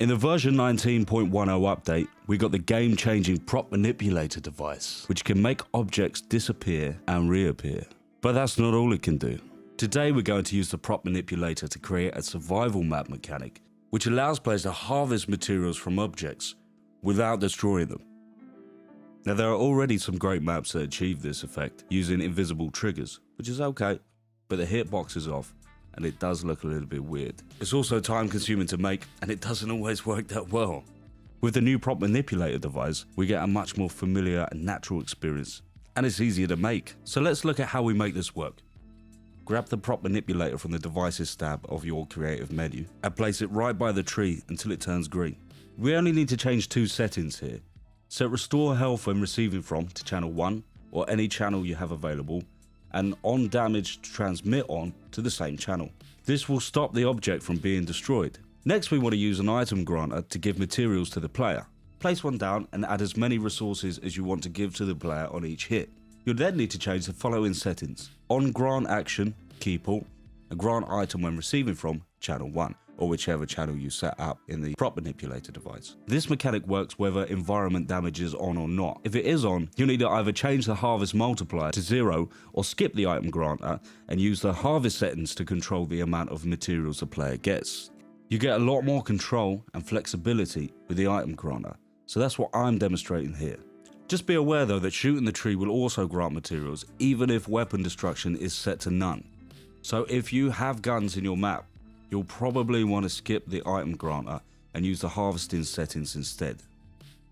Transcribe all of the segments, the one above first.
In the version 19.10 update, we got the game-changing Prop Manipulator Device, which can make objects disappear and reappear. But that's not all it can do. Today we're going to use the Prop Manipulator to create a survival map mechanic, which allows players to harvest materials from objects without destroying them. Now there are already some great maps that achieve this effect using invisible triggers, which is okay, but the hitbox is off and it does look a little bit weird. It's also time consuming to make and it doesn't always work that well. With the new Prop Manipulator device, we get a much more familiar and natural experience, and it's easier to make. So let's look at how we make this work. Grab the Prop Manipulator from the Devices tab of your creative menu and place it right by the tree until it turns green. We only need to change two settings here. Set Restore Health when receiving from to channel 1 or any channel you have available, and On Damage to transmit on to the same channel. This will stop the object from being destroyed. Next we want to use an item granter to give materials to the player. Place one down and add as many resources as you want to give to the player on each hit. You'll then need to change the following settings. On Grant Action, Key Pull, and Grant Item when receiving from channel 1, or whichever channel you set up in the Prop Manipulator device. This mechanic works whether environment damage is on or not. If it is on, you'll need to either change the harvest multiplier to 0 or skip the item granter and use the harvest settings to control the amount of materials the player gets. You get a lot more control and flexibility with the item granter, so that's what I'm demonstrating here. Just be aware though that shooting the tree will also grant materials even if weapon destruction is set to none. So if you have guns in your map, you'll probably want to skip the item granter and use the harvesting settings instead.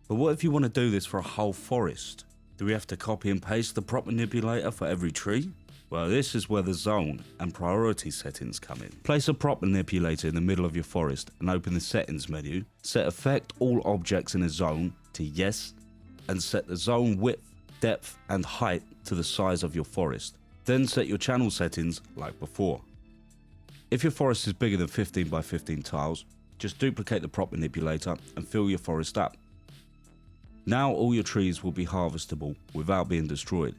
But what if you want to do this for a whole forest? Do we have to copy and paste the Prop Manipulator for every tree? Well, this is where the zone and priority settings come in. Place a Prop Manipulator in the middle of your forest and open the settings menu. Set affect all objects in a zone to yes, and set the zone width, depth and height to the size of your forest. Then set your channel settings like before. If your forest is bigger than 15 by 15 tiles, just duplicate the Prop Manipulator and fill your forest up. Now all your trees will be harvestable without being destroyed.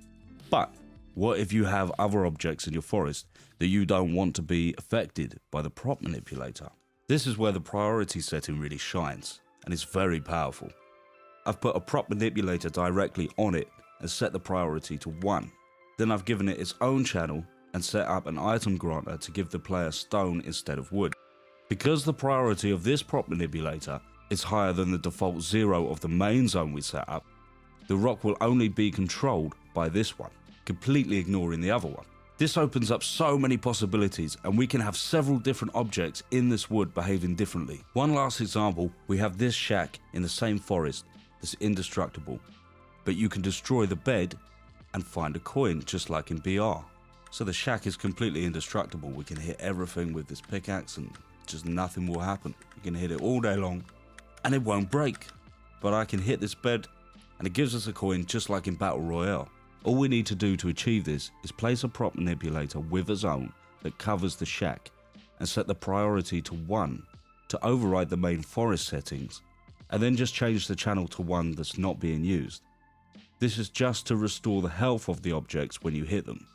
But what if you have other objects in your forest that you don't want to be affected by the Prop Manipulator? This is where the priority setting really shines, and it's very powerful. I've put a Prop Manipulator directly on it and set the priority to 1. Then I've given it its own channel and set up an item granter to give the player stone instead of wood. Because the priority of this Prop Manipulator is higher than the default 0 of the main zone we set up, the rock will only be controlled by this one, completely ignoring the other one. This opens up so many possibilities, and we can have several different objects in this wood behaving differently. One last example, we have this shack in the same forest that's indestructible, but you can destroy the bed and find a coin just like in BR. So the shack is completely indestructible. We can hit everything with this pickaxe and just nothing will happen. You can hit it all day long and it won't break. But I can hit this bed and it gives us a coin just like in Battle Royale. All we need to do to achieve this is place a Prop Manipulator with a zone that covers the shack and set the priority to 1 to override the main forest settings, and then just change the channel to 1 that's not being used. This is just to restore the health of the objects when you hit them.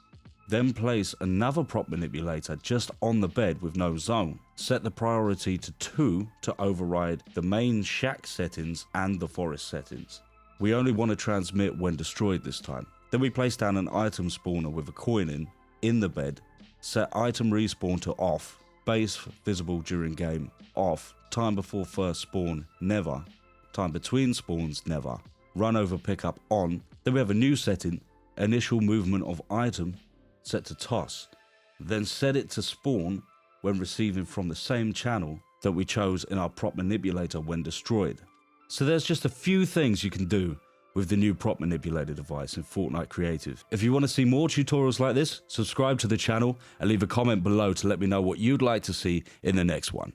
Then place another Prop Manipulator just on the bed with no zone. Set the priority to 2 to override the main shack settings and the forest settings. We only want to transmit when destroyed this time. Then we place down an item spawner with a coin in the bed. Set item respawn to off. Base visible during game off. Time before first spawn never. Time between spawns never. Run over pickup on. Then we have a new setting, initial movement of item, set to toss. Then set it to spawn when receiving from the same channel that we chose in our Prop Manipulator when destroyed. So there's just a few things you can do with the new Prop Manipulator device in Fortnite Creative. If you want to see more tutorials like this, subscribe to the channel and leave a comment below to let me know what you'd like to see in the next one.